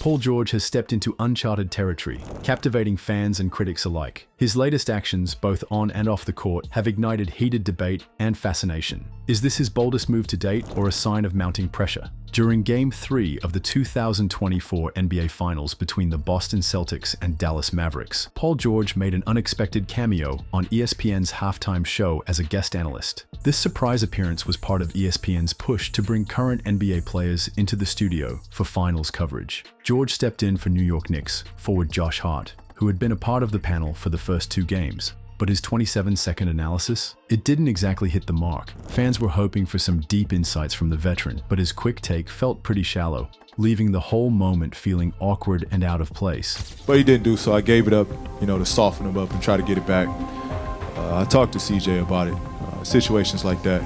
Paul George has stepped into uncharted territory, captivating fans and critics alike. His latest actions, both on and off the court, have ignited heated debate and fascination. Is this his boldest move to date or a sign of mounting pressure? During Game 3 of the 2024 NBA Finals between the Boston Celtics and Dallas Mavericks, Paul George made an unexpected cameo on ESPN's halftime show as a guest analyst. This surprise appearance was part of ESPN's push to bring current NBA players into the studio for finals coverage. George stepped in for New York Knicks forward Josh Hart, who had been a part of the panel for the first 2 games. But his 27-second analysis? It didn't exactly hit the mark. Fans were hoping for some deep insights from the veteran, but his quick take felt pretty shallow, leaving the whole moment feeling awkward and out of place. But he didn't do so. I gave it up, to soften him up and try to get it back. I talked to CJ about it. Situations like that,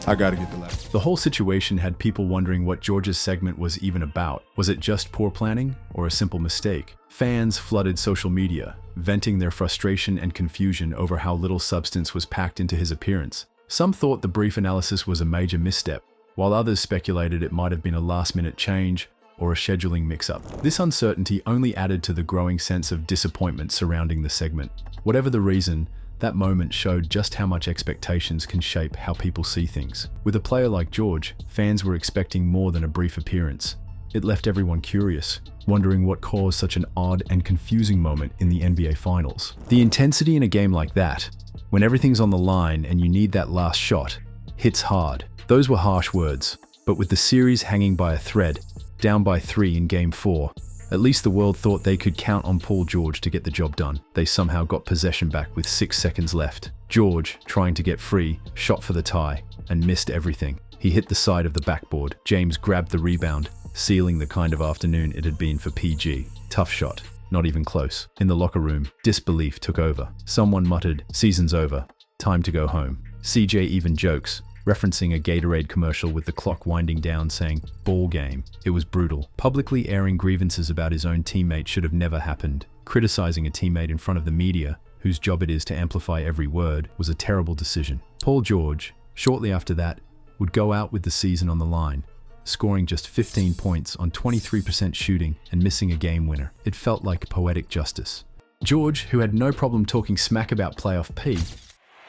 I gotta get the last. The whole situation had people wondering what George's segment was even about. Was it just poor planning or a simple mistake? Fans flooded social media, venting their frustration and confusion over how little substance was packed into his appearance. Some thought the brief analysis was a major misstep, while others speculated it might have been a last-minute change or a scheduling mix-up. This uncertainty only added to the growing sense of disappointment surrounding the segment. Whatever the reason, that moment showed just how much expectations can shape how people see things. With a player like George, fans were expecting more than a brief appearance. It left everyone curious, wondering what caused such an odd and confusing moment in the NBA Finals. The intensity in a game like that, when everything's on the line and you need that last shot, hits hard. Those were harsh words, but with the series hanging by a thread, down by 3 in Game 4, at least the world thought they could count on Paul George to get the job done. They somehow got possession back with 6 seconds left. George, trying to get free, shot for the tie and missed everything. He hit the side of the backboard. James grabbed the rebound, sealing the kind of afternoon it had been for PG. Tough shot. Not even close. In the locker room, disbelief took over. Someone muttered, "Season's over. Time to go home." CJ even jokes, referencing a Gatorade commercial with the clock winding down, saying, "Ball game." It was brutal. Publicly airing grievances about his own teammate should have never happened. Criticizing a teammate in front of the media, whose job it is to amplify every word, was a terrible decision. Paul George, shortly after that, would go out with the season on the line, scoring just 15 points on 23% shooting and missing a game winner. It felt like poetic justice. George, who had no problem talking smack about playoff P,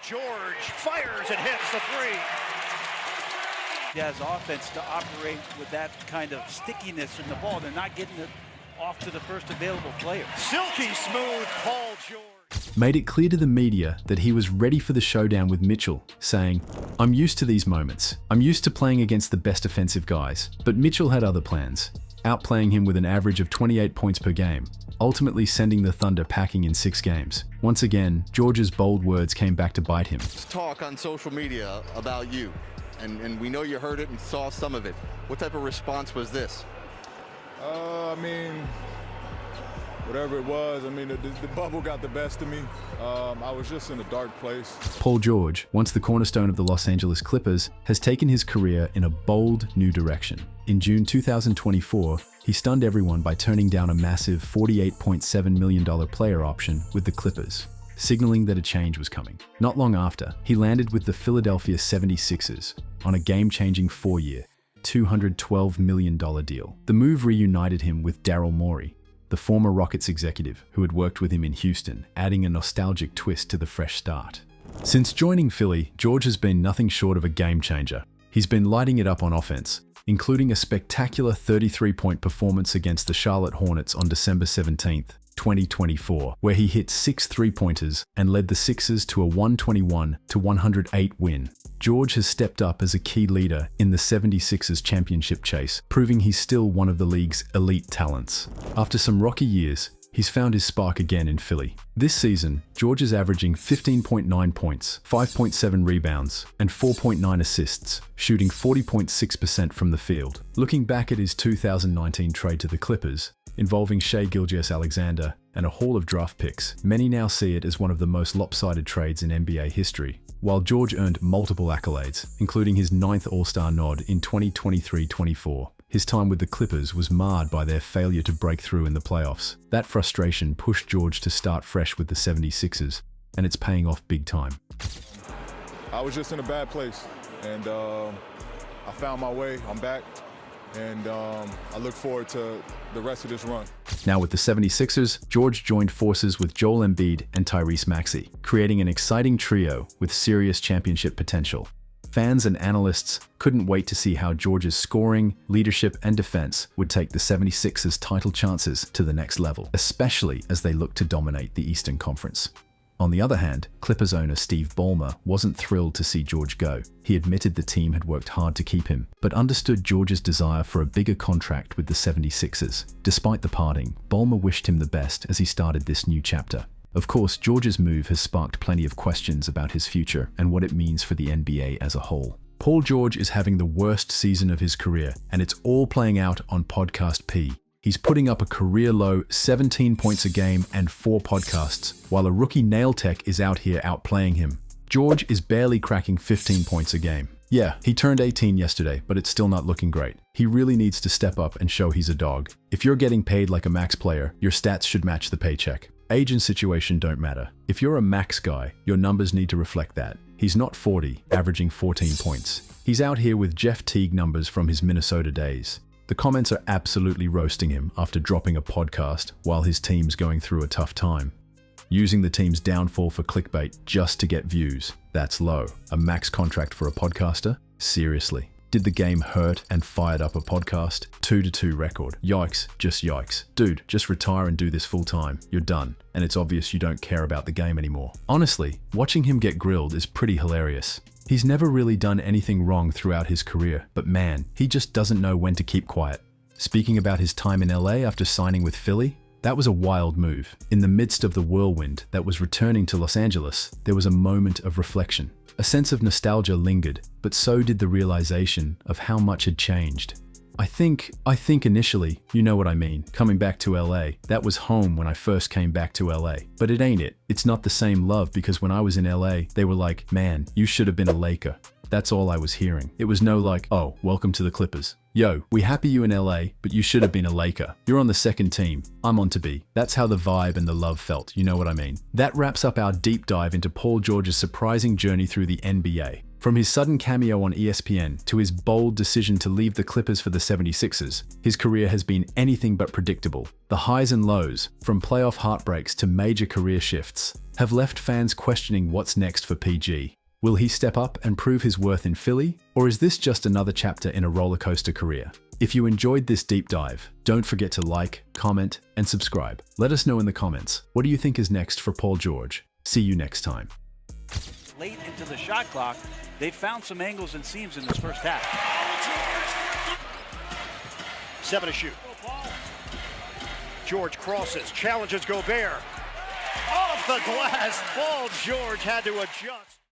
George fires and hits the 3. He has offense to operate with that kind of stickiness in the ball. They're not getting it off to the first available player. Silky smooth Paul George. made it clear to the media that he was ready for the showdown with Mitchell, saying, "I'm used to these moments. I'm used to playing against the best offensive guys." But Mitchell had other plans, outplaying him with an average of 28 points per game, ultimately sending the Thunder packing in 6 games. Once again, George's bold words came back to bite him. Talk on social media about you, and we know you heard it and saw some of it. What type of response was this? Whatever it was, the bubble got the best of me. I was just in a dark place. Paul George, once the cornerstone of the Los Angeles Clippers, has taken his career in a bold new direction. In June 2024, he stunned everyone by turning down a massive $48.7 million player option with the Clippers, signaling that a change was coming. Not long after, he landed with the Philadelphia 76ers on a game-changing 4-year, $212 million deal. The move reunited him with Daryl Morey, the former Rockets executive who had worked with him in Houston, adding a nostalgic twist to the fresh start. Since joining Philly, George has been nothing short of a game changer. He's been lighting it up on offense, including a spectacular 33-point performance against the Charlotte Hornets on December 17th, 2024, where he hit 6 three-pointers and led the Sixers to a 121-108 win. George has stepped up as a key leader in the 76ers championship chase, proving he's still one of the league's elite talents. After some rocky years, he's found his spark again in Philly. This season, George is averaging 15.9 points, 5.7 rebounds, and 4.9 assists, shooting 40.6% from the field. Looking back at his 2019 trade to the Clippers, involving Shai Gilgeous-Alexander and a haul of draft picks, many now see it as one of the most lopsided trades in NBA history. While George earned multiple accolades, including his 9th All-Star nod in 2023-24, his time with the Clippers was marred by their failure to break through in the playoffs. That frustration pushed George to start fresh with the 76ers, and it's paying off big time. I was just in a bad place, and I found my way. I'm back. and I look forward to the rest of this run. Now with the 76ers, George joined forces with Joel Embiid and Tyrese Maxey, creating an exciting trio with serious championship potential. Fans and analysts couldn't wait to see how George's scoring, leadership, and defense would take the 76ers' title chances to the next level, especially as they look to dominate the Eastern Conference. On the other hand, Clippers owner Steve Ballmer wasn't thrilled to see George go. He admitted the team had worked hard to keep him, but understood George's desire for a bigger contract with the 76ers. Despite the parting, Ballmer wished him the best as he started this new chapter. Of course, George's move has sparked plenty of questions about his future and what it means for the NBA as a whole. Paul George is having the worst season of his career, and it's all playing out on Podcast P. He's putting up a career-low 17 points a game and 4 podcasts, while a rookie nail tech is out here outplaying him. George is barely cracking 15 points a game. Yeah, he turned 18 yesterday, but it's still not looking great. He really needs to step up and show he's a dog. If you're getting paid like a max player, your stats should match the paycheck. Age and situation don't matter. If you're a max guy, your numbers need to reflect that. He's not 40, averaging 14 points. He's out here with Jeff Teague numbers from his Minnesota days. The comments are absolutely roasting him after dropping a podcast while his team's going through a tough time. Using the team's downfall for clickbait just to get views. That's low. A max contract for a podcaster? Seriously. Did the game hurt and fired up a podcast? 2-2 record. Yikes, just yikes. Dude, just retire and do this full time. You're done. And it's obvious you don't care about the game anymore. Honestly, watching him get grilled is pretty hilarious. He's never really done anything wrong throughout his career, but man, he just doesn't know when to keep quiet. Speaking about his time in LA after signing with Philly, that was a wild move. In the midst of the whirlwind that was returning to Los Angeles, there was a moment of reflection. A sense of nostalgia lingered, but so did the realization of how much had changed. I think initially, you know what I mean, coming back to LA, that was home when I first came back to LA. But it ain't it. It's not the same love because when I was in LA, they were like, man, you should have been a Laker. That's all I was hearing. It was no like, oh, welcome to the Clippers. Yo, we happy you in LA, but you should have been a Laker. You're on the second team. I'm on to be. That's how the vibe and the love felt, you know what I mean? That wraps up our deep dive into Paul George's surprising journey through the NBA. From his sudden cameo on ESPN to his bold decision to leave the Clippers for the 76ers, his career has been anything but predictable. The highs and lows, from playoff heartbreaks to major career shifts, have left fans questioning what's next for PG. Will he step up and prove his worth in Philly, or is this just another chapter in a roller coaster career? If you enjoyed this deep dive, don't forget to like, comment, and subscribe. Let us know in the comments, what do you think is next for Paul George? See you next time. Late into the shot clock, they found some angles and seams in this first half. 7 to shoot. George crosses, challenges Gobert. Off the glass, Paul George had to adjust.